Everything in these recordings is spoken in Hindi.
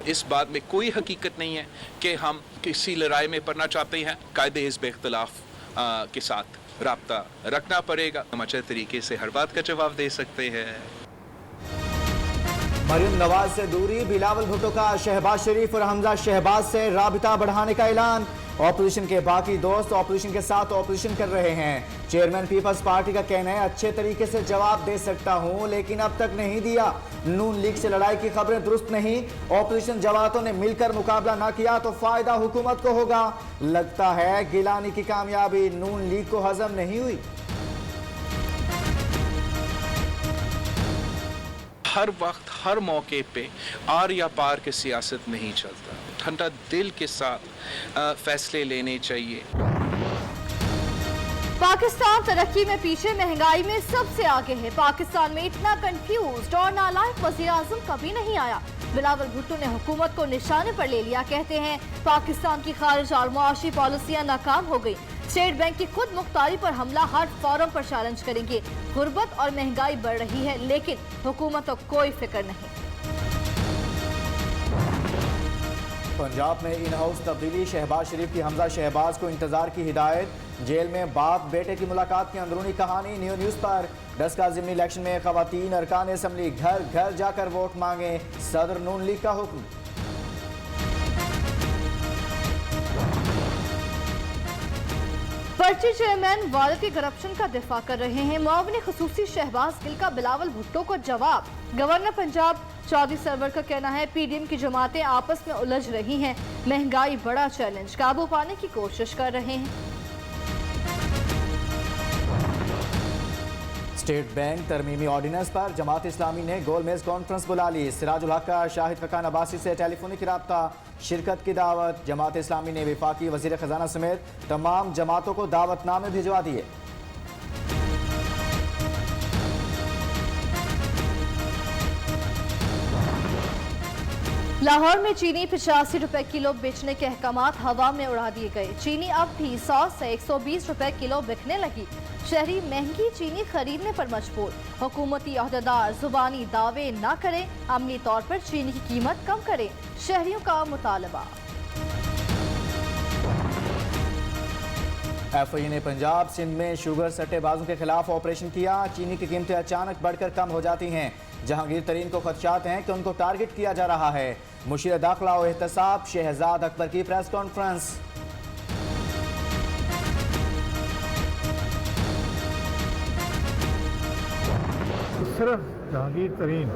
इस बात में कोई हकीकत नहीं है कि हम किसी लड़ाई में पड़ना चाहते हैं। कायदे हिज़्ब इख्तिलाफ के साथ राब्ता रखना पड़ेगा। हम अच्छे तरीके से हर बात का जवाब दे सकते हैं। मरियम नवाज से दूरी, बिलावल भुट्टो का शहबाज शरीफ और हमजा शहबाज से राबिता बढ़ाने का ऐलान। ऑपोजिशन के बाकी दोस्त ऑपोजिशन के साथ ऑपोजिशन कर रहे हैं। चेयरमैन पीपल्स पार्टी का कहना है अच्छे तरीके से जवाब दे सकता हूं, लेकिन अब तक नहीं दिया। नून लीग से लड़ाई की खबरें दुरुस्त नहीं। ऑपोजिशन जमातों ने मिलकर मुकाबला ना किया तो फायदा हुकूमत को होगा। लगता है गिलानी की कामयाबी नून लीग को हजम नहीं हुई। हर वक्त हर मौके पे आर या पार की सियासत नहीं चलता। ठंडा दिल के साथ फैसले लेने चाहिए। पाकिस्तान तरक्की में पीछे, महंगाई में सबसे आगे है। पाकिस्तान में इतना कंफ्यूज्ड और नालायक वज़ीर आज़म कभी नहीं आया। बिलावल भुट्टो ने हुकूमत को निशाने पर ले लिया। कहते हैं पाकिस्तान की खारिज और मुआशी पॉलिसियां नाकाम हो गई। स्टेट बैंक की खुद मुख्तारी पर हमला हर फोरम पर चैलेंज करेंगे। गुर्बत और महंगाई बढ़ रही है, लेकिन हुकूमत को कोई फिक्र नहीं। पंजाब में इन हाउस तब्दीली, शहबाज शरीफ की हमजा शहबाज को इंतजार की हिदायत। जेल में बाप बेटे की मुलाकात की अंदरूनी कहानी न्यूज़ पर। 10 का ज़िमनी इलेक्शन में खवातीन अरकान असम्बली घर घर जाकर वोट मांगे, सदर नून लीग का हुक्म। पर्ची चेयरमैन वालती करप्शन का दिफा कर रहे हैं। मुआविन खसूसी शहबाज गिल का बिलावल भुट्टो को जवाब। गवर्नर पंजाब चौधरी सरवर का कहना है पीडीएम की जमातें आपस में उलझ रही हैं। महंगाई बड़ा चैलेंज, काबू पाने की कोशिश कर रहे हैं। स्टेट बैंक तरमीमी ऑर्डिनेंस पर जमात इस्लामी ने गोलमेज कॉन्फ्रेंस बुला ली। सिराजुल हक का शाहिद खकान अब्बासी से टेलीफोनिक राब्ता, शिरकत की दावत। जमात इस्लामी ने वफाकी वजीर खजाना समेत तमाम जमातों को दावतनामे भिजवा दिए। लाहौर में चीनी 85 रुपए किलो बेचने के अहकामात हवा में उड़ा दिए गए। चीनी अब भी 100 से 120 रुपए किलो बिकने लगी। शहरी महंगी चीनी खरीदने पर मजबूर। हुकूमती अहदेदार जुबानी दावे न करें, अमली तौर पर चीनी की कीमत कम करें, शहरियों का मुतालबा। एफआई ने पंजाब सिंध में शुगर सट्टेबाजों के खिलाफ ऑपरेशन किया। चीनी की कीमतें अचानक बढ़कर कम हो जाती हैं। जहांगीर तरीन को खदशात हैं कि उनको टारगेट किया जा रहा है। मुशीर दाखिला और एहतसाब शहजाद अकबर की प्रेस कॉन्फ्रेंस। सिर्फ जहांगीर तरीन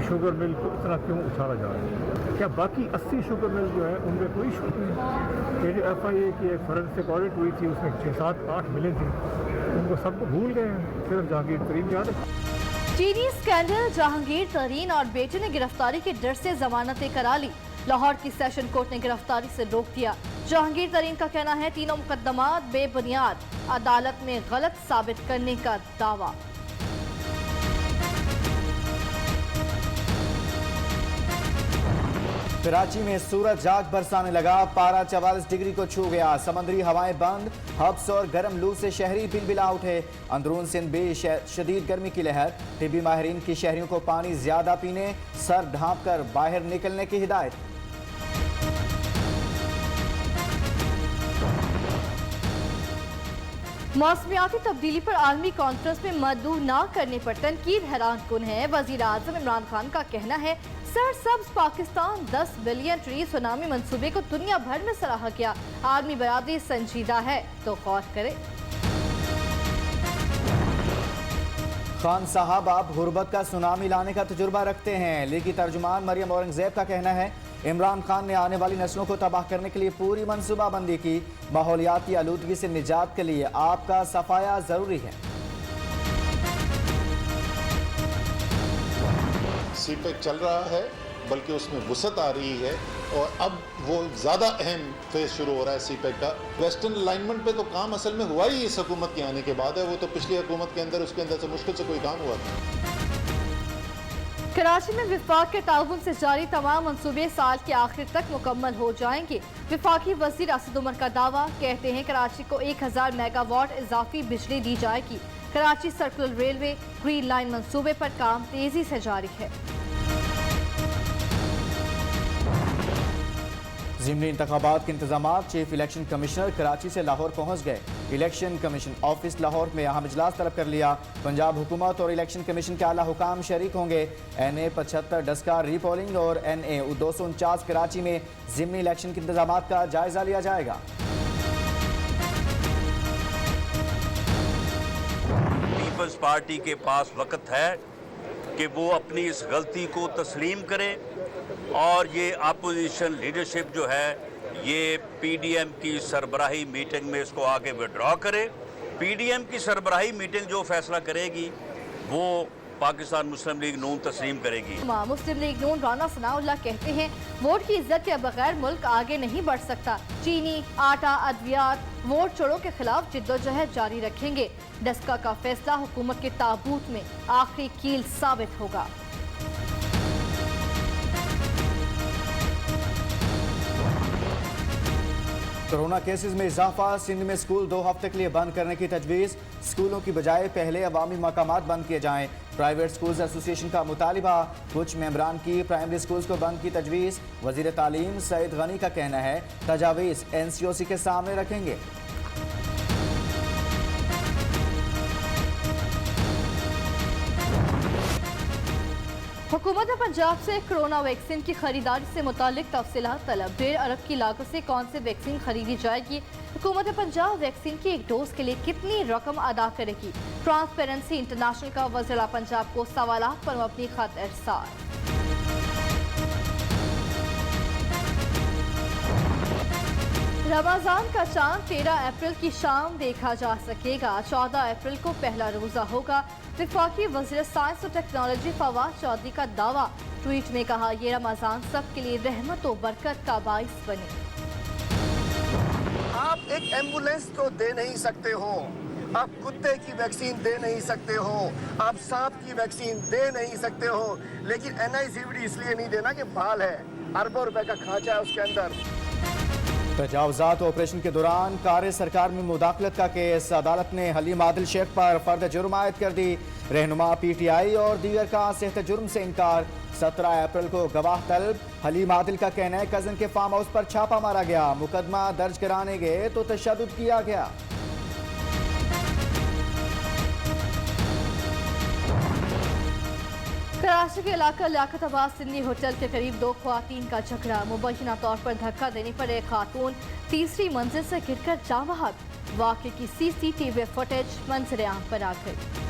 शुगर मिल को इतना क्यों उछाला जा रहा है? क्या बाकी 80 शुगर मिल जो है उनमें कोई इशू नहीं है? ये जो FIA की एक फॉरेंसिक ऑडिट हुई थी उसमें 6, 7, 8 मिले थे, उनको सबको भूल गए हैं, सिर्फ जहांगीर तरीन याद है। चीनी स्कैंडल, जहांगीर तरीन और बेटे ने गिरफ्तारी के डर से जमानतें करा ली। लाहौर की सेशन कोर्ट ने गिरफ्तारी से रोक दिया। जहांगीर तरीन का कहना है तीनों मुकदमात बेबुनियाद, अदालत में गलत साबित करने का दावा। कराची में सूरज जाग बरसाने लगा। पारा 44 डिग्री को छू गया। समंदरी हवाएं बंद, हब्स और गर्म लू से शहरी बिलबिला उठे। अंदरून सिंध भी शदीद गर्मी की लहर। तिब्बी माहिरीन की शहरियों को पानी ज्यादा पीने, सर ढांप कर बाहर निकलने की हिदायत। मौसमियाती तब्दीली पर आलमी कॉन्फ्रेंस में मद्दू न करने पर तनकीद हैरान कुन है। वजीर आजम इमरान खान का कहना है सरसब्ज पाकिस्तान 10 बिलियन ट्री सुनामी मंसूबे को दुनिया भर में सराहा गया। आर्मी बरादरी संजीदा है तो गौर करे। खान साहब आप गुर्बत का सुनामी लाने का तजुर्बा रखते हैं। लीग की तर्जुमान मरियम औरंगजेब का कहना है इमरान खान ने आने वाली नस्लों को तबाह करने के लिए पूरी मनसूबाबंदी की। माहौलियाती आलूदगी से निजात के लिए आपका सफाया जरूरी है। सीपेक चल रहा है, बल्कि उसमें वुसअत आ रही है और अब वो ज़्यादा अहम फेज शुरू हो रहा है सीपेक का। वेस्टर्न अलाइनमेंट पे तो काम असल में हुआ ही इस हुकूमत के आने के बाद है। वो तो पिछली हुकूमत के अंदर उसके अंदर से मुश्किल से कोई काम हुआ था। कराची में विफाक के ताउन से जारी तमाम मंसूबे साल के आखिर तक मुकम्मल हो जाएंगे। विफाकी वजीर असद उमर का दावा, कहते हैं कराची को 1000 मेगावाट इजाफी बिजली दी जाएगी। Karachi circular railway green line मंसूबे पर काम तेजी से जारी है। ज़िमनी इंतखाबात के इंतजामात। चीफ इलेक्शन कमिश्नर कराची से लाहौर पहुँच गए। इलेक्शन कमीशन ऑफिस लाहौर में अहम इजलास तलब कर लिया। पंजाब हुकूमत और इलेक्शन कमीशन के आला हुकाम शरीक होंगे। NA 75 डस्का रीपोलिंग और NA 249 कराची में ज़िमनी इलेक्शन के इंतजामात का जायजा लिया जाएगा। पीपल्स पार्टी के पास वक्त है कि वो अपनी इस गलती को तस्लीम करे और ये अपोजिशन लीडरशिप जो है ये PDM की सरबराही मीटिंग में इसको आगे विड्रॉ करे। PDM की सरबराही मीटिंग जो फैसला करेगी वो पाकिस्तान मुस्लिम लीग नून तस्लीम करेगी। मुस्लिम लीग नून राना सनाउल्लाह कहते हैं वोट की इज्जत के बगैर मुल्क आगे नहीं बढ़ सकता। चीनी, आटा, अद्वियात वोट चोरों के खिलाफ जिद्दोजहद जारी रखेंगे। डस्का का फैसला हुकूमत के ताबूत में आखिरी कील साबित होगा। कोरोना केसेस में इजाफा। सिंध में स्कूल 2 हफ्ते के लिए बंद करने की तजवीज़। स्कूलों की बजाय पहले अवामी मकामात बंद किए जाएं। प्राइवेट स्कूल्स एसोसिएशन का मुतालिबा। कुछ मेंबरान की प्राइमरी स्कूल्स को बंद की तजवीज़। वज़ीर तालीम सईद गनी का कहना है तजावीज़ NCOC के सामने रखेंगे। हुकूमत पंजाब से कोरोना वैक्सीन की खरीदारी से मुतालिक तफसीलात तलब। 1.5 अरब की लागत से कौन सी वैक्सीन खरीदी जाएगी? हुकूमत पंजाब वैक्सीन की एक डोज के लिए कितनी रकम अदा करेगी? ट्रांसपेरेंसी इंटरनेशनल का वज़ीर पंजाब को सवालात पर मबनी खत इरसाल। रमजान का चांद 13 अप्रैल की शाम देखा जा सकेगा। 14 अप्रैल को पहला रोजा होगा। वफाकी वज़ीर साइंस और टेक्नोलॉजी फवाद चौधरी का दावा। ट्वीट में कहा ये रमजान सबके लिए रहमत और बरकत का बाइस बने। आप एक एम्बुलेंस को दे नहीं सकते हो, आप कुत्ते की वैक्सीन दे नहीं सकते हो, आप सांप की वैक्सीन दे नहीं सकते हो, लेकिन NICVD इसलिए नहीं देना कि बाल है, अरबों रुपए का खांचा है उसके अंदर। तजावजात ऑपरेशन के दौरान कार सरकार में मुदाखलत का केस। अदालत ने हलीम आदिल शेख पर फर्द जुर्म आयद कर दी। रहनुमा PTI और दीगर का सेहत जुर्म से इनकार। 17 अप्रैल को गवाह तलब। हलीम आदिल का कहना है कजन के फार्म हाउस पर छापा मारा गया। मुकदमा दर्ज कराने गए तो तशद्दुद किया गया। कराची के इलाका लियाकताबाद सिंधी होटल के करीब 2 ख्वातीन का झगड़ा। मुबैना तौर पर धक्का देने पर एक खातून तीसरी मंजिल से गिरकर जाँ बहक। वाक़े की CCTV फुटेज मंजर आम पर आ गई।